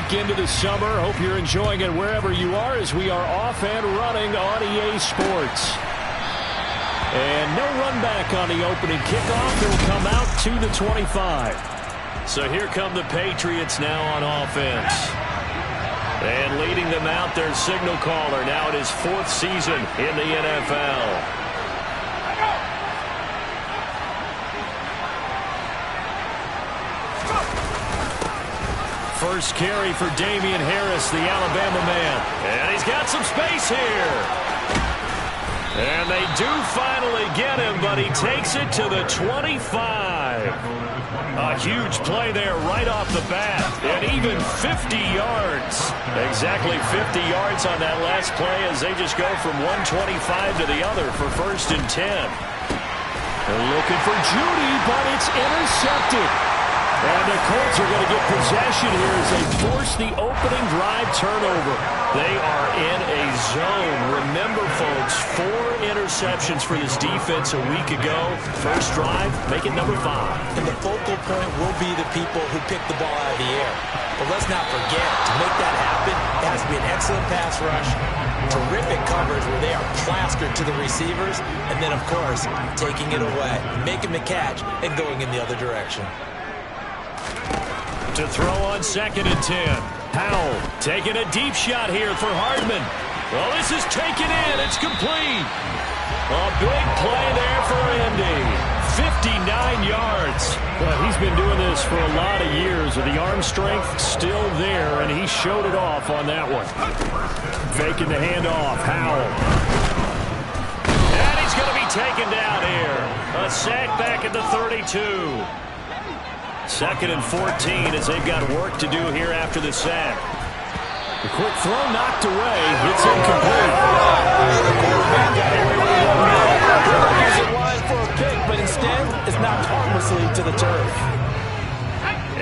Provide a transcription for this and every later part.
week into the summer. Hope you're enjoying it wherever you are as we are off and running on EA Sports. And no run back on the opening kickoff. He'll come out to the 25. So here come the Patriots now on offense. And leading them out, their signal caller now in his 4th season in the NFL. First carry for Damian Harris, the Alabama man. And he's got some space here. And they do finally get him, but he takes it to the 25. A huge play there right off the bat. And even 50 yards. Exactly 50 yards on that last play as they just go from 125 to the other for 1st and 10. They're looking for Judy, but it's intercepted. And the Colts are going to get possession here as they force the opening drive turnover. They are in a zone. Remember, folks, 4 interceptions for this defense a week ago. First drive, make it number 5. And the focal point will be the people who pick the ball out of the air. But let's not forget, to make that happen, it has to be an excellent pass rush, terrific coverage where they are plastered to the receivers, and then, of course, taking it away, making the catch, and going in the other direction. To throw on 2nd and 10. Howell taking a deep shot here for Hardman. Well, this is taken in. It's complete. A big play there for Indy. 59 yards. Well, he's been doing this for a lot of years with the arm strength still there, and he showed it off on that one. Faking the handoff. Howell. And he's going to be taken down here. A sack back at the 32. 2nd and 14 as they've got work to do here after the sack. The quick throw knocked away. It's incomplete. The quarterback got away with it. He's in line for a pick, but instead it's knocked harmlessly to the turf.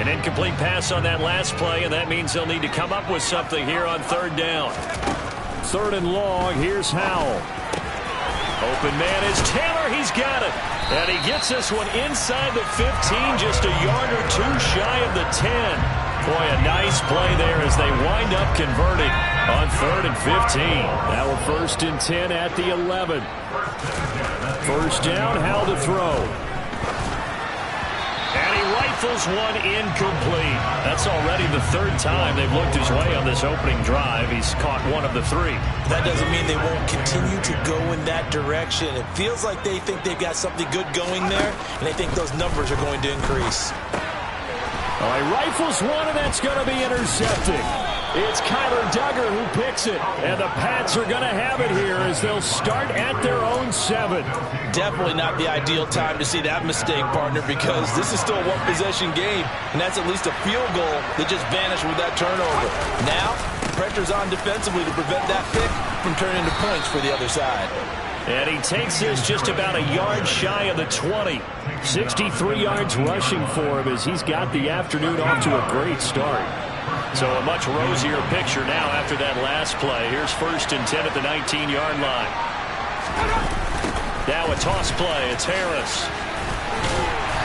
An incomplete pass on that last play, and that means they'll need to come up with something here on 3rd down. 3rd and long. Here's Howell. Open man is Taylor. He's got it. And he gets this one inside the 15, just a yard or 2 shy of the 10. Boy, a nice play there as they wind up converting on 3rd and 15. Now a 1st and 10 at the 11. First down, Howell to throw. And he rifles one incomplete. That's already the 3rd time they've looked his way on this opening drive. He's caught 1 of the 3. That doesn't mean they won't continue to go in that direction. It feels like they think they've got something good going there, and they think those numbers are going to increase. Oh, he rifles one, and that's going to be intercepted. It's Kyler Duggar who picks it, and the Pats are going to have it here as they'll start at their own 7. Definitely not the ideal time to see that mistake, partner, because this is still a one-possession game, and that's at least a field goal that just vanished with that turnover. Now, pressure's on defensively to prevent that pick from turning into points for the other side. And he takes this just about a yard shy of the 20. 63 yards rushing for him as he's got the afternoon off to a great start. So a much rosier picture now after that last play. Here's 1st and 10 at the 19-yard line. Now a toss play. It's Harris.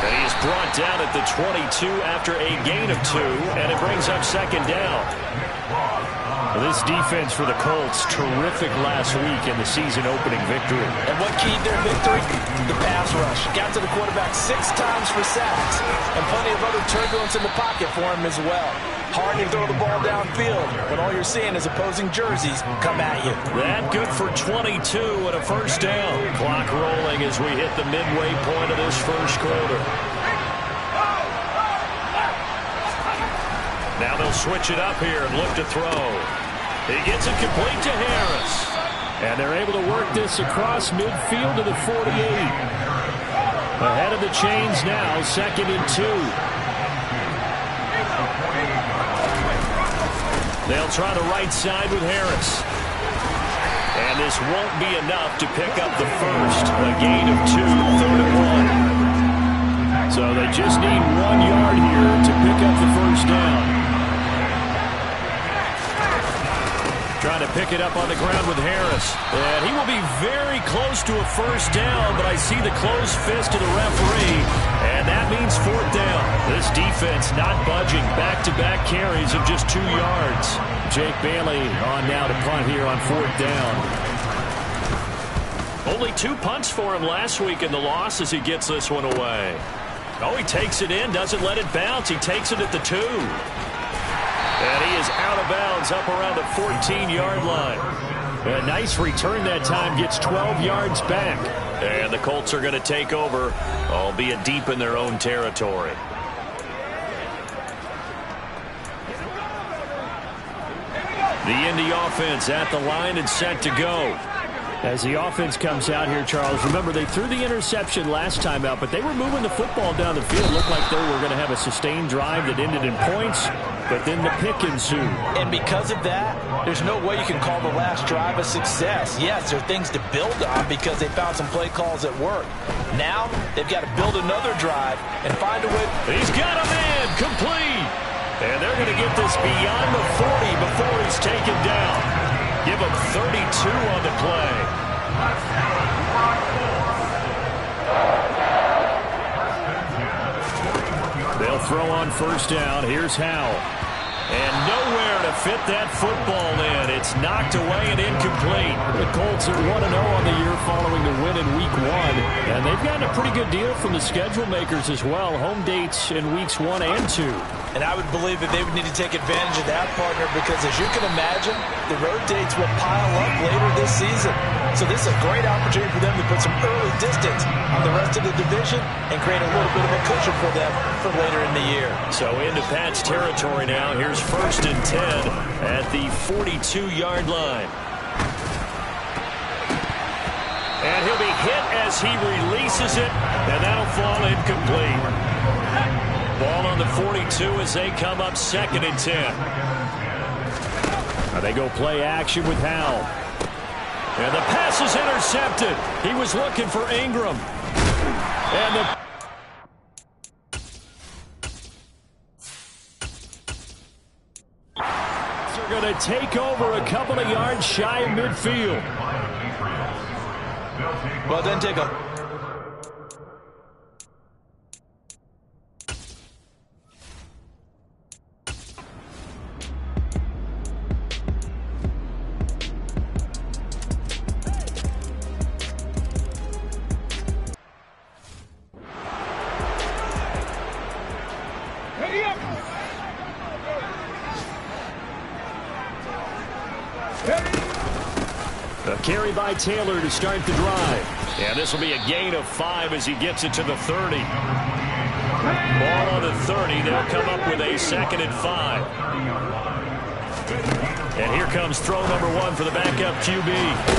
And he is brought down at the 22 after a gain of 2, and it brings up 2nd down. Well, this defense for the Colts, terrific last week in the season-opening victory. And what keyed their victory? The pass rush. Got to the quarterback 6 times for sacks, and plenty of other turbulence in the pocket for him as well. Hard to throw the ball downfield, but all you're seeing is opposing jerseys come at you. That good for 22 and a 1st down. Clock rolling as we hit the midway point of this 1st quarter. Now they'll switch it up here and look to throw. He gets it complete to Harris. And they're able to work this across midfield to the 48. Ahead of the chains now, 2nd and 2. They'll try the right side with Harris. And this won't be enough to pick up the first. A gain of 2, 3rd and 1. So they just need 1 yard here to pick up the 1st down. Trying to pick it up on the ground with Harris. And he will be very close to a first down, but I see the closed fist of the referee, and that means fourth down. This defense not budging. Back-to-back carries of just 2 yards. Jake Bailey on now to punt here on fourth down. Only 2 punts for him last week in the loss as he gets this one away. Oh, he takes it in, doesn't let it bounce. He takes it at the 2. And he is out of bounds up around the 14-yard line. A nice return that time, gets 12 yards back. And the Colts are going to take over, albeit deep in their own territory. The Indy offense at the line and set to go. As the offense comes out here, Charles, remember they threw the interception last time out, but they were moving the football down the field. Looked like they were going to have a sustained drive that ended in points, but then the pick ensued. And because of that, there's no way you can call the last drive a success. Yes, there are things to build on because they found some play calls at work. Now, they've got to build another drive and find a way. He's got a man, complete. And they're going to get this beyond the 40 before he's taken down. Give him 32 on the play. They'll throw on first down. Here's Howell. And nowhere to fit that football in. It's knocked away and incomplete. The Colts are 1-0 on the year following the win in Week 1. And they've gotten a pretty good deal from the schedule makers as well. Home dates in Weeks 1 and 2. And I would believe that they would need to take advantage of that, partner, because as you can imagine, the road dates will pile up later this season. So this is a great opportunity for them to put some early distance on the rest of the division and create a little bit of a cushion for them for later in the year. So into Pat's territory now. Here's first and 10 at the 42-yard line. And he'll be hit as he releases it, and that'll fall incomplete. Ball on the 42 as they come up second and 10. Now they go play action with Howell. And the pass is intercepted. He was looking for Ingram. And they're going to take over a couple of yards shy of midfield. Well, then take a... A carry by Taylor to start the drive. And this will be a gain of 5 as he gets it to the 30. Ball on the 30. They'll come up with a second and 5. And here comes throw number 1 for the backup QB.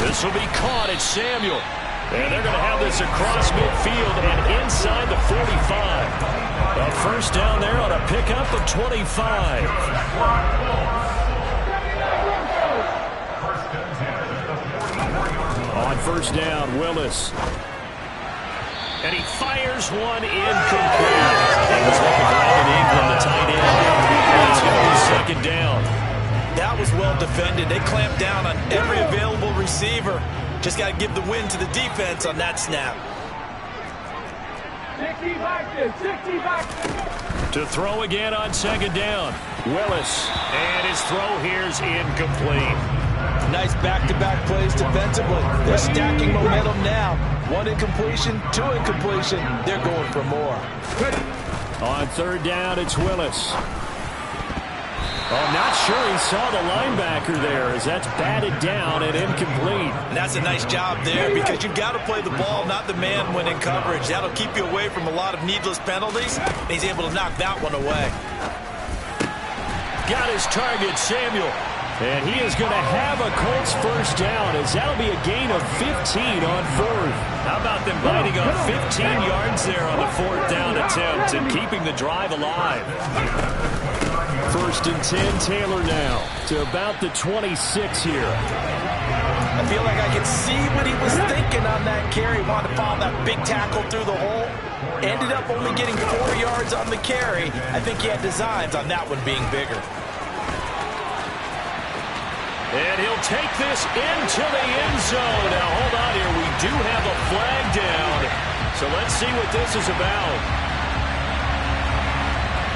This will be caught. It's Samuel. And they're going to have this across midfield and inside the 45. A first down there on a pickup of 25. On first down, Willis. And he fires one incomplete. He was looking for Evan Ingram, the tight end. It's going to be second down. That was well defended. They clamped down on every available receiver. Just got to give the win to the defense on that snap. 60 back. To throw again on second down. Willis. And his throw here's incomplete. Nice back-to-back plays defensively. They're stacking momentum now. 1 incompletion, 2 incompletion. They're going for more. On third down, it's Willis. Oh, not sure he saw the linebacker there as that's batted down and incomplete. And that's a nice job there because you've got to play the ball, not the man when in coverage. That'll keep you away from a lot of needless penalties. And he's able to knock that one away. Got his target, Samuel. And he is going to have a Colts first down as that'll be a gain of 15 on fourth. How about them biting on 15 yards there on the fourth down attempt and keeping the drive alive? First and 10, Taylor now to about the 26 here. I feel like I can see what he was thinking on that carry. Wanted to follow that big tackle through the hole. Ended up only getting 4 yards on the carry. I think he had designs on that one being bigger. And he'll take this into the end zone. Now, hold on here. We do have a flag down. So let's see what this is about.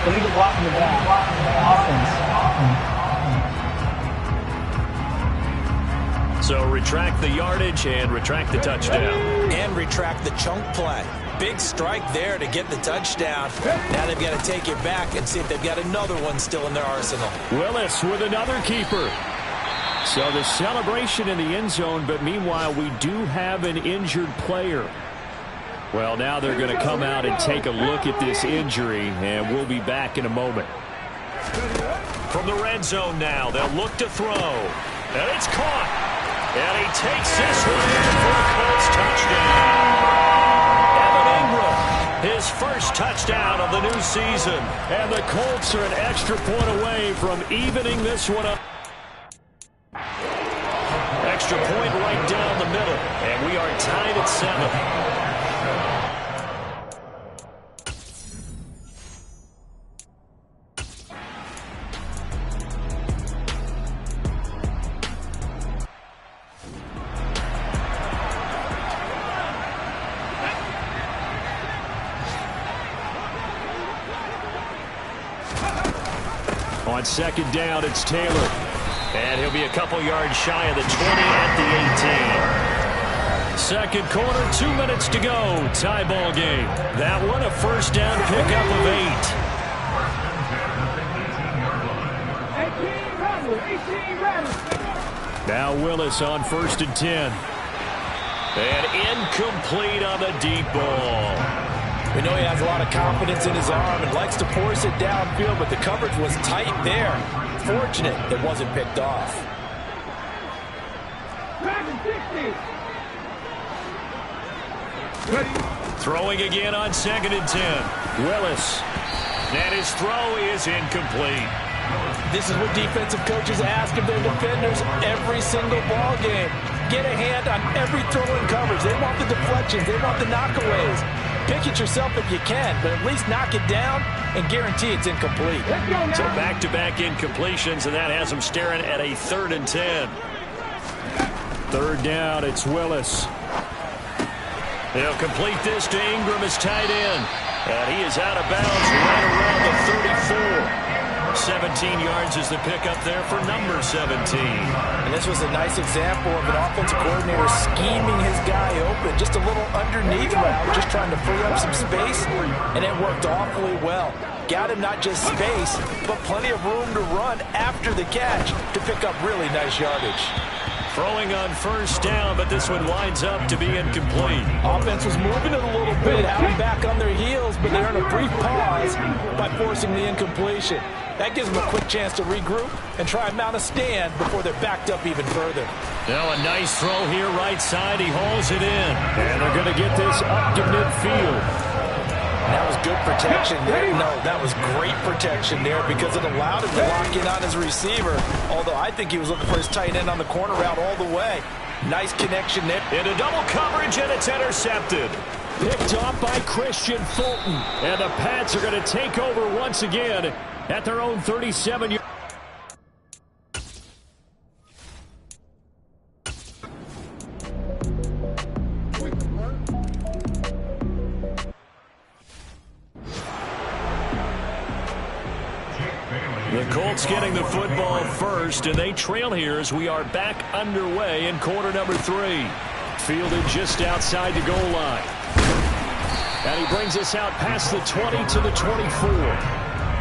Illegal blocking the back. Offense. So retract the yardage and retract the touchdown. And retract the chunk play. Big strike there to get the touchdown. Now they've got to take it back and see if they've got another one still in their arsenal. Willis with another keeper. So the celebration in the end zone, but meanwhile we do have an injured player. Well, now they're going to come out and take a look at this injury, and we'll be back in a moment. From the red zone now, they'll look to throw. And it's caught. And he takes this one in for a Colts touchdown. Evan Ingram, his first touchdown of the new season. And the Colts are an extra point away from evening this one up. Extra point right down the middle. And we are tied at 7. On second down, it's Taylor. And he'll be a couple yards shy of the 20 at the 18. Second quarter, 2 minutes to go. Tie ball game. That one a first down pickup of 8. Now Willis on 1st and 10. And incomplete on the deep ball. We know he has a lot of confidence in his arm and likes to force it downfield, but the coverage was tight there. Fortunate it wasn't picked off. Throwing again on 2nd and 10. Willis. And his throw is incomplete. This is what defensive coaches ask of their defenders every single ball game. Get a hand on every throw in coverage. They want the deflections. They want the knockaways. Pick it yourself if you can, but at least knock it down and guarantee it's incomplete. So back-to-back incompletions, and that has them staring at a 3rd and 10. 3rd down, it's Willis. They'll complete this to Ingram as tight end. And he is out of bounds right around the 34. 17 yards is the pickup there for number 17. And this was a nice example of an offensive coordinator scheming his guy open. Just a little underneath route, just trying to free up some space, and it worked awfully well. Got him not just space, but plenty of room to run after the catch to pick up really nice yardage. Throwing on 1st down, but this one winds up to be incomplete. Offense was moving it a little bit, having back on their heels, but they're in a brief pause by forcing the incompletion. That gives them a quick chance to regroup and try and mount a stand before they're backed up even further. Now a nice throw here right side. He hauls it in. And they're going to get this up to midfield. That was good protection there. No, that was great protection there because it allowed him to lock in on his receiver. Although I think he was looking for his tight end on the corner route all the way. Nice connection there. Into double coverage, and it's intercepted. Picked off by Christian Fulton. And the Pats are going to take over once again at their own 37. The Colts getting the football first, and they trail here as we are back underway in quarter number 3. Fielded just outside the goal line. And he brings us out past the 20 to the 24.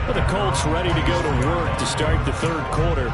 But the Colts ready to go to work to start the 3rd quarter.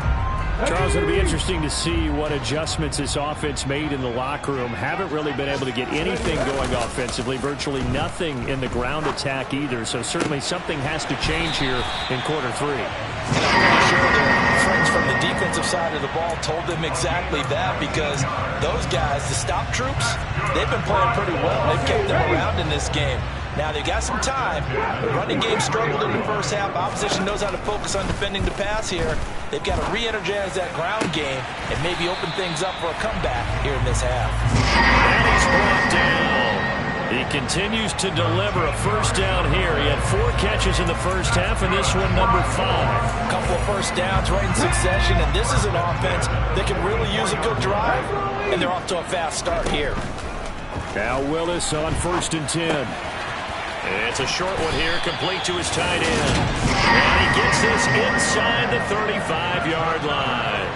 Charles, it'll be interesting to see what adjustments this offense made in the locker room. Haven't really been able to get anything going offensively. Virtually nothing in the ground attack either. So certainly something has to change here in quarter 3. And I'm pretty sure their friends from the defensive side of the ball told them exactly that because those guys, the stop troops, they've been playing pretty well. They've kept them around in this game. Now, they've got some time. The running game struggled in the first half. Opposition knows how to focus on defending the pass here. They've got to re-energize that ground game and maybe open things up for a comeback here in this half. And he's brought down. He continues to deliver a first down here. He had 4 catches in the first half, and this one number 5. A couple of first downs right in succession, and this is an offense that can really use a good drive, and they're off to a fast start here. Now Willis on 1st and 10. It's a short one here, complete to his tight end. And he gets this inside the 35-yard line.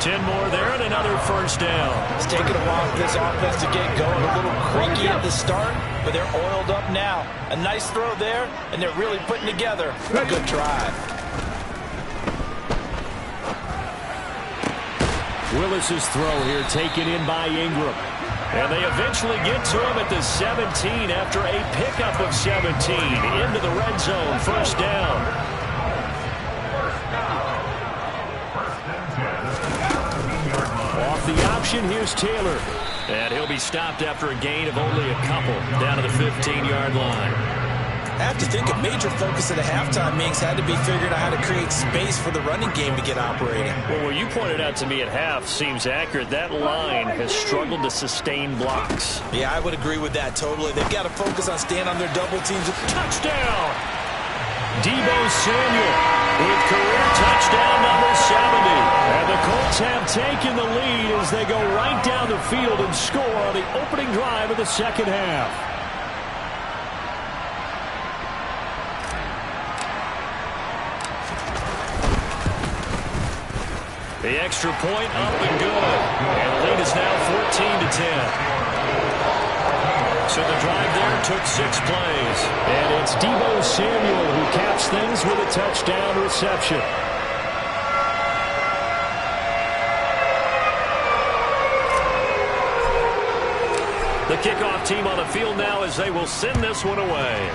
10 more there and another first down. It's taken a while for this offense to get going. A little creaky at the start, but they're oiled up now. A nice throw there, and they're really putting together a good drive. Willis's throw here taken in by Ingram. And they eventually get to him at the 17 after a pickup of 17 into the red zone. First down. Off the option, here's Taylor. And he'll be stopped after a gain of only a couple down to the 15-yard line. I have to think a major focus at a halftime means had to be figuring out how to create space for the running game to get operating. Well, what you pointed out to me at half seems accurate. That line has struggled to sustain blocks. Yeah, I would agree with that totally. They've got to focus on staying on their double teams. Touchdown! Deebo Samuel with career touchdown number 70. And the Colts have taken the lead as they go right down the field and score on the opening drive of the second half. The extra point up and good. And the lead is now 14-10. So the drive there took 6 plays. And it's Deebo Samuel who caps things with a touchdown reception. The kickoff team on the field now as they will send this one away.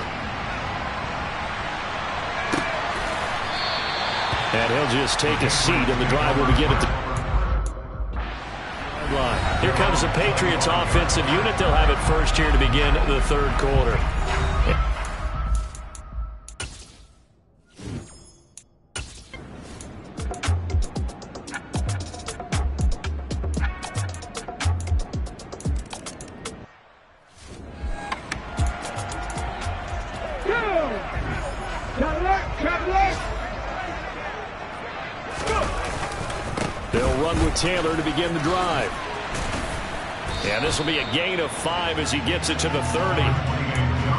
And he'll just take a seat, and the drive will begin at the line. Here comes the Patriots offensive unit. They'll have it first here to begin the third quarter. They'll run with Taylor to begin the drive. And this will be a gain of 5 as he gets it to the 30.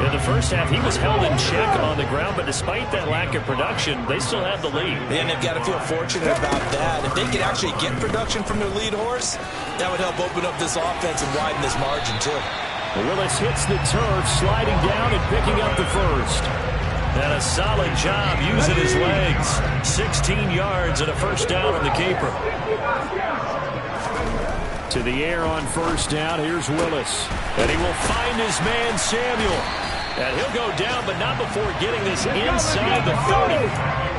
In the first half, he was held in check on the ground, but despite that lack of production, they still have the lead. And they've got to feel fortunate about that. If they could actually get production from their lead horse, that would help open up this offense and widen this margin, too. Willis hits the turf, sliding down and picking up the first. And a solid job using his legs. 16 yards and a first down on the keeper. To the air on first down, here's Willis. And he will find his man, Samuel. And he'll go down, but not before getting this inside the 30.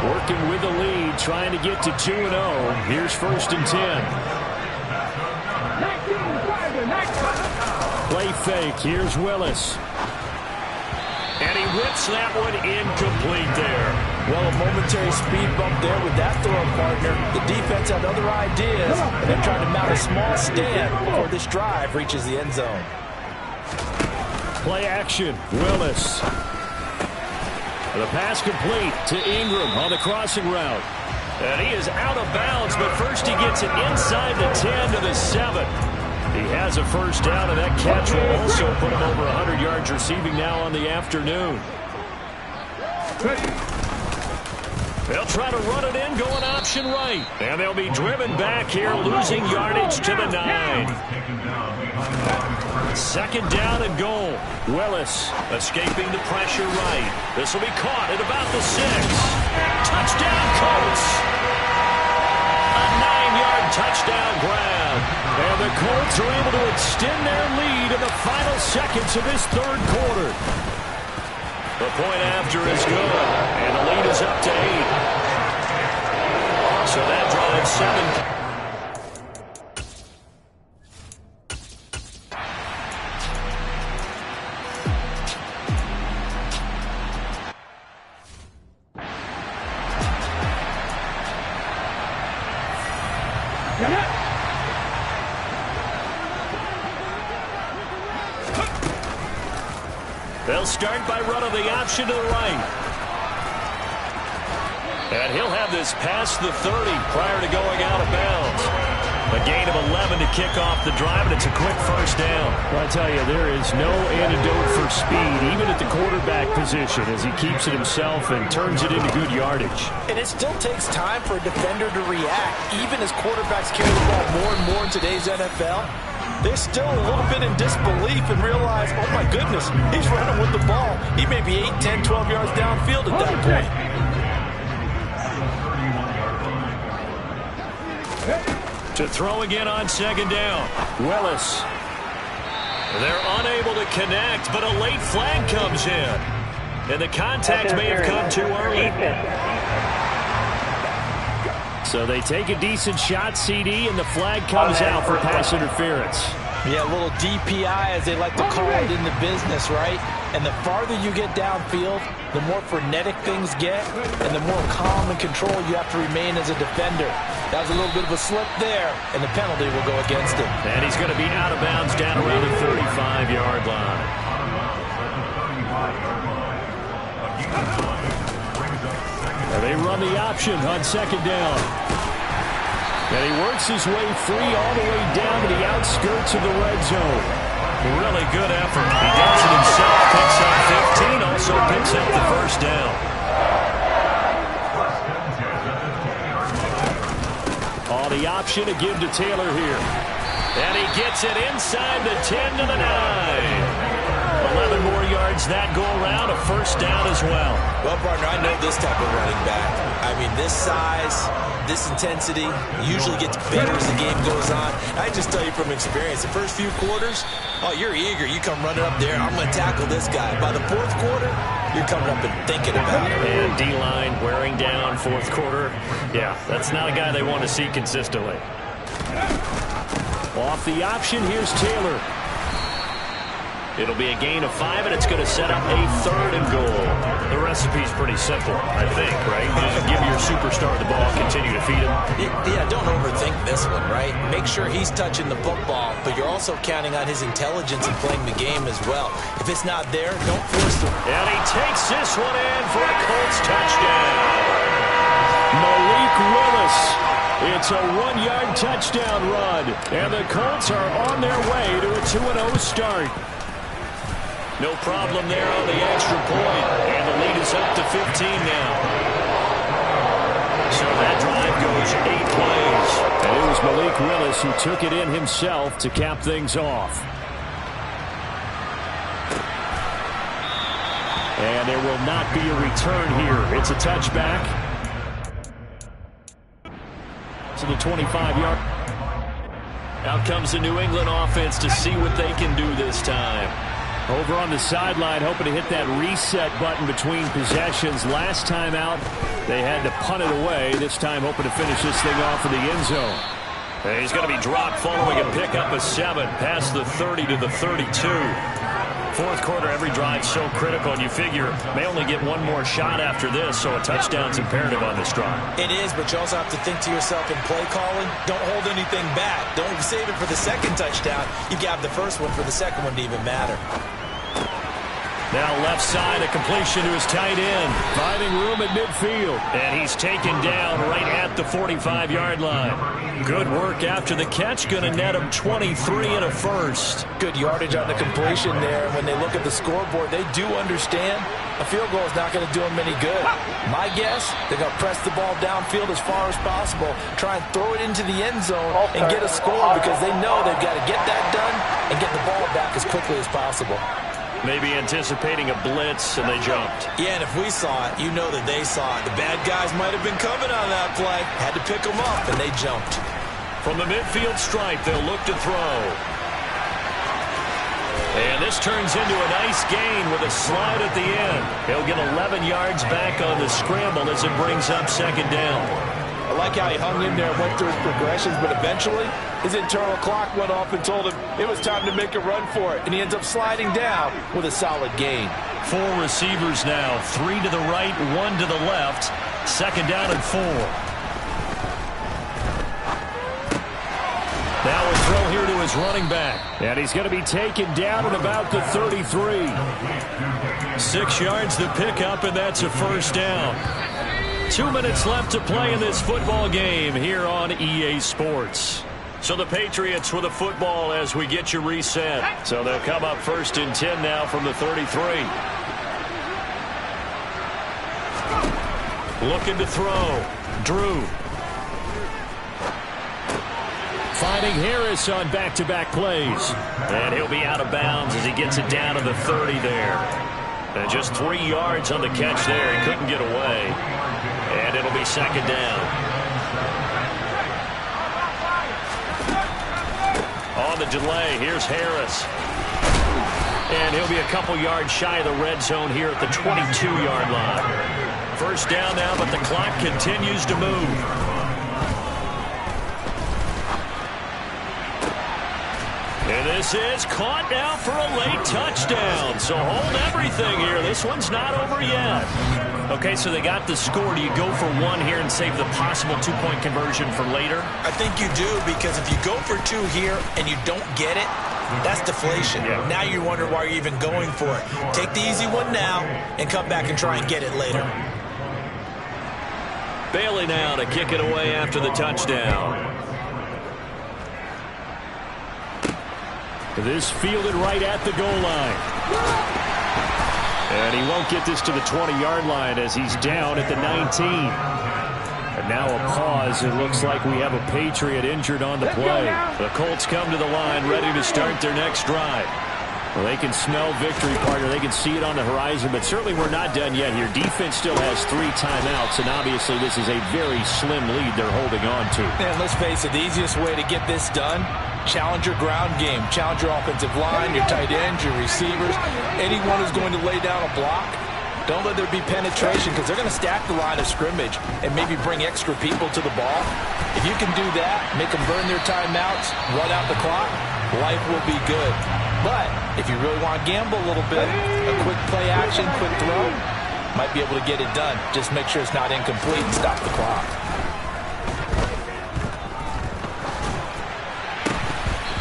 Working with the lead, trying to get to 2-0. Here's 1st and 10. Play fake, here's Willis. And he rips that one incomplete there. Well, a momentary speed bump there with that throw partner. The defense had other ideas, and they're trying to mount a small stand before this drive reaches the end zone. Play action, Willis. The pass complete to Ingram on the crossing route. And he is out of bounds, but first he gets it inside the 10 to the 7. He has a first down, and that catch will also put him over 100 yards receiving now on the afternoon. They'll try to run it in, going option right. And they'll be driven back here, losing yardage to the 9. 2nd down and goal. Willis escaping the pressure right. This will be caught at about the 6. Touchdown, Colts! A 9-yard touchdown grab. And the Colts are able to extend their lead in the final seconds of this third quarter. The point after is good, and the lead is up to 8. So that drives 7. start by running the option to the right. And he'll have this past the 30 prior to going out of bounds. A gain of 11 to kick off the drive, and it's a quick first down. Well, I tell you, there is no antidote for speed, even at the quarterback position, as he keeps it himself and turns it into good yardage. And it still takes time for a defender to react, even as quarterbacks carry the ball more and more in today's NFL. They're still a little bit in disbelief and realize, oh my goodness, he's running with the ball. He may be 8, 10, 12 yards downfield at that point. To throw again on second down. Willis. They're unable to connect, but a late flag comes in. And the contact may have come too early. So they take a decent shot, CD, and the flag comes out for pass interference. Yeah, a little DPI, as they like to call it in the business, right? And the farther you get downfield, the more frenetic things get, and the more calm and control you have to remain as a defender. That was a little bit of a slip there, and the penalty will go against him. And he's going to be out of bounds down around the 35-yard line. And they run the option on second down. And he works his way free all the way down to the outskirts of the red zone. Really good effort. He does it himself, picks up 15, also picks up the first down. On the option to give to Taylor here. And he gets it inside the 10 to the 9. 11 more yards that go around, a first down as well. Well, partner, I know this type of running back. I mean, this size, this intensity usually gets better as the game goes on. I just tell you from experience, the first few quarters, oh, you're eager. You come running up there, I'm going to tackle this guy. By the fourth quarter, you're coming up and thinking about it. And D-line wearing down fourth quarter. Yeah, that's not a guy they want to see consistently. Off the option, here's Taylor. It'll be a gain of 5, and it's going to set up a 3rd and goal. The recipe's pretty simple, I think, right? Just give your superstar the ball, continue to feed him. Yeah, don't overthink this one, right? Make sure he's touching the football, but you're also counting on his intelligence in playing the game as well. If it's not there, don't force him. And he takes this one in for a Colts touchdown. Malik Willis. It's a 1-yard touchdown run, and the Colts are on their way to a 2-0 start. No problem there on the extra point, and the lead is up to 15 now. So that drive goes 8 plays. And it was Malik Willis who took it in himself to cap things off. And there will not be a return here. It's a touchback. To the 25-yard. Out comes the New England offense to see what they can do this time. Over on the sideline, hoping to hit that reset button between possessions. Last time out, they had to punt it away. This time, hoping to finish this thing off in the end zone. And he's going to be dropped following a pickup of 7 past the 30 to the 32. Fourth quarter, every drive so critical, and you figure may only get one more shot after this, so a touchdown's imperative on this drive. It is, but you also have to think to yourself in play calling, don't hold anything back. Don't save it for the second touchdown. You got the first one for the second one to even matter. Now left side, a completion to his tight end. Finding room at midfield. And he's taken down right at the 45-yard line. Good work after the catch. Going to net him 23 and a first. Good yardage on the completion there. When they look at the scoreboard, they do understand a field goal is not going to do them any good. My guess, they're going to press the ball downfield as far as possible, try and throw it into the end zone and get a score because they know they've got to get that done and get the ball back as quickly as possible. Maybe anticipating a blitz, and they jumped. Yeah, and if we saw it, you know that they saw it. The bad guys might have been coming on that play. Had to pick them up, and they jumped. From the midfield stripe, they'll look to throw. And this turns into a nice gain with a slide at the end. He'll get 11 yards back on the scramble as it brings up second down. I like how he hung in there and went through his progressions, but eventually his internal clock went off and told him it was time to make a run for it, and he ends up sliding down with a solid gain. 4 receivers now, 3 to the right, 1 to the left. Second down and 4. Now a throw here to his running back. And he's going to be taken down at about the 33. 6 yards to pick up, and that's a first down. 2 minutes left to play in this football game here on EA Sports. So the Patriots with the football as we get you reset. So they'll come up 1st and 10 now from the 33. Looking to throw. Drew. Finding Harris on back-to-back plays. And he'll be out of bounds as he gets it down to the 30 there. And just 3 yards on the catch there. He couldn't get away. And it'll be 2nd down. On the delay, here's Harris. And he'll be a couple yards shy of the red zone here at the 22-yard line. First down now, but the clock continues to move. And this is caught now for a late touchdown. So hold everything here. This one's not over yet. Okay, so they got the score. Do you go for one here and save the possible 2-point conversion for later? I think you do, because if you go for 2 here and you don't get it, that's deflation. Yeah. Now you wonder why you're even going for it. Take the easy one now and come back and try and get it later. Bailey now to kick it away after the touchdown. This fielded right at the goal line. And he won't get this to the 20-yard line as he's down at the 19. And now a pause. It looks like we have a Patriot injured on the play. The Colts come to the line ready to start their next drive. Well, they can smell victory, partner. They can see it on the horizon, but certainly we're not done yet here. Defense still has 3 timeouts, and obviously this is a very slim lead they're holding on to. And let's face it, the easiest way to get this done, challenge your ground game. Challenge your offensive line, your tight ends, your receivers, anyone who's going to lay down a block. Don't let there be penetration, because they're going to stack the line of scrimmage and maybe bring extra people to the ball. If you can do that, make them burn their timeouts, run out the clock, life will be good. But if you really want to gamble a little bit, a quick play action, quick throw, might be able to get it done. Just make sure it's not incomplete and stop the clock.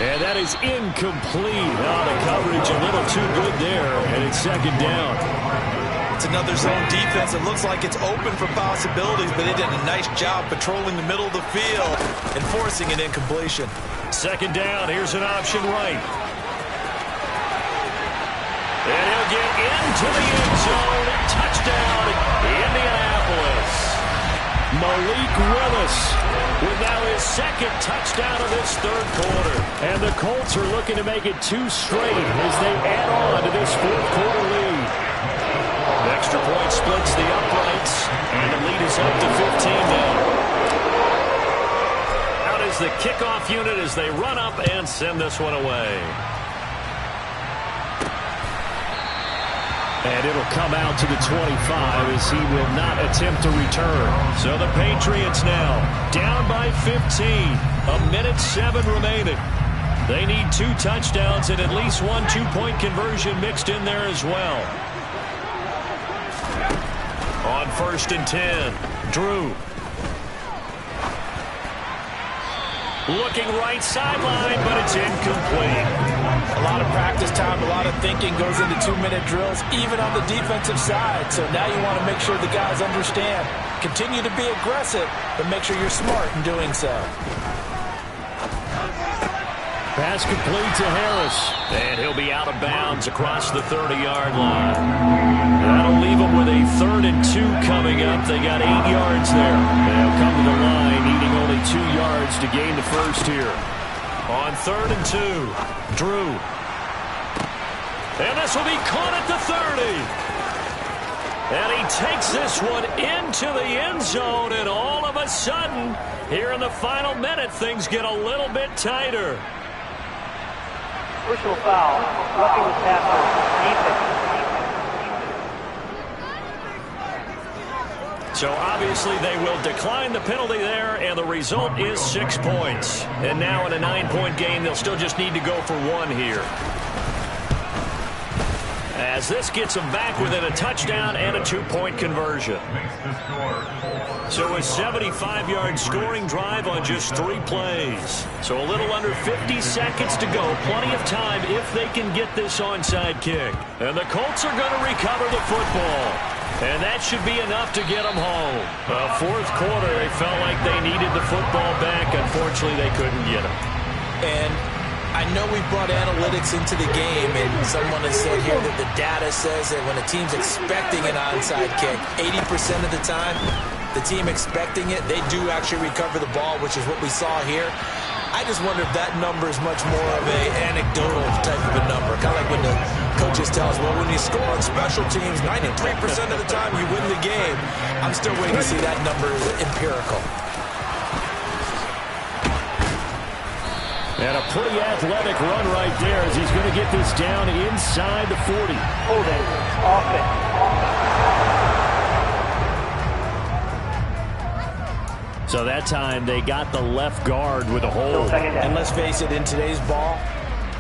And that is incomplete. Oh, the coverage a little too good there, and it's 2nd down. It's another zone defense. It looks like it's open for possibilities, but they did a nice job patrolling the middle of the field and forcing an incompletion. 2nd down. Here's an option right. And he'll get into the end zone. Touchdown, Indianapolis. Malik Willis with now his 2nd touchdown of this 3rd quarter. And the Colts are looking to make it 2 straight as they add on to this 4th quarter lead. The extra point splits the uprights, and the lead is up to 15 now. Out is the kickoff unit as they run up and send this one away. And it'll come out to the 25 as he will not attempt to return. So the Patriots now down by 15. 1:07 remaining. They need 2 touchdowns and at least 1 2-point conversion mixed in there as well. On 1st and 10, Drew. Looking right sideline, but it's incomplete. A lot of practice time, a lot of thinking goes into 2-minute drills, even on the defensive side. So now you want to make sure the guys understand. Continue to be aggressive, but make sure you're smart in doing so. Pass complete to Harris. And he'll be out of bounds across the 30-yard line. That'll leave them with a 3rd and 2 coming up. They got 8 yards there. They'll come to the line, needing only 2 yards to gain the first here. On 3rd and 2, Drew. And this will be caught at the 30. And he takes this one into the end zone, and all of a sudden, here in the final minute, things get a little bit tighter. Personal foul, roughing the passer, So obviously they will decline the penalty there, and the result is 6 points. And now in a 9-point game, they'll still just need to go for 1 here. as this gets them back within a touchdown and a 2-point conversion. So a 75-yard scoring drive on just 3 plays. So a little under 50 seconds to go. Plenty of time if they can get this onside kick. And the Colts are going to recover the football. And that should be enough to get them home. Fourth quarter, they felt like they needed the football back. Unfortunately, they couldn't get it. And I know we brought analytics into the game, and someone has said here that the data says that when a team's expecting an onside kick, 80% of the time, the team expecting it, they do actually recover the ball, which is what we saw here. I just wonder if that number is much more of an anecdotal type of a number. Kind of like when the coaches tell us, well, when you score on special teams, 93% of the time you win the game. I'm still waiting to see that number is empirical. And a pretty athletic run right there as he's going to get this down inside the 40. Holding, offense. So that time they got the left guard with a hold. And let's face it, in today's ball,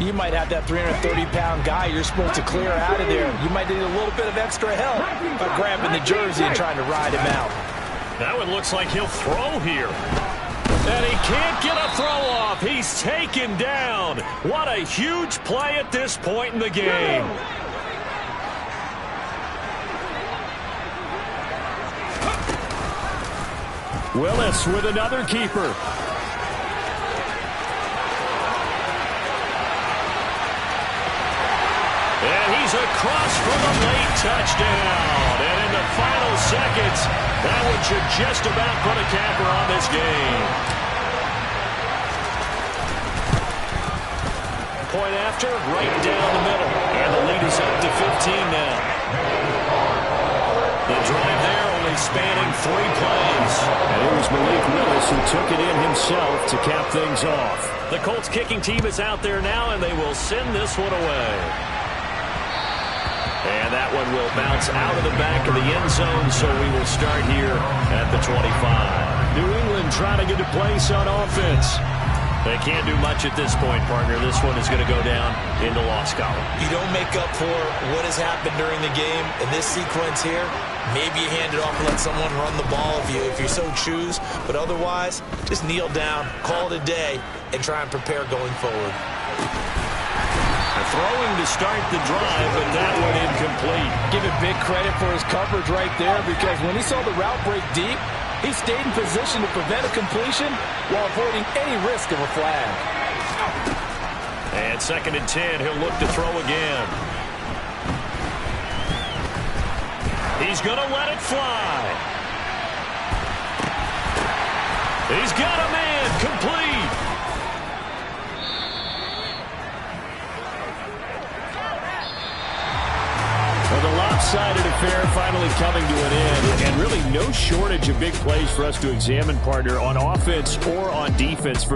you might have that 330-pound guy you're supposed to clear out of there. You might need a little bit of extra help by grabbing the jersey and trying to ride him out. That one looks like he'll throw here. And he can't get a throw off. He's taken down. What a huge play at this point in the game. Willis with another keeper. And he's across for the late touchdown. And in the final seconds, that one should just about put a capper on this game. Point after, right down the middle. And the lead is up to 15 now. The drive there only spanning 3 plays. And it was Malik Willis who took it in himself to cap things off. The Colts kicking team is out there now, and they will send this one away. And that one will bounce out of the back of the end zone, so we will start here at the 25. New England trying to get a place on offense. They can't do much at this point, partner. This one is going to go down in the loss column. You don't make up for what has happened during the game. In this sequence here, maybe you hand it off and let someone run the ball if you so choose. But otherwise, just kneel down, call it a day, and try and prepare going forward. Throwing to start the drive, but that one incomplete. Give it big credit for his coverage right there, because when he saw the route break deep, he stayed in position to prevent a completion while avoiding any risk of a flag. And 2nd and 10, he'll look to throw again. He's going to let it fly. He's got a man, complete. Well, the lopsided affair finally coming to an end, and really no shortage of big plays for us to examine, partner, on offense or on defense for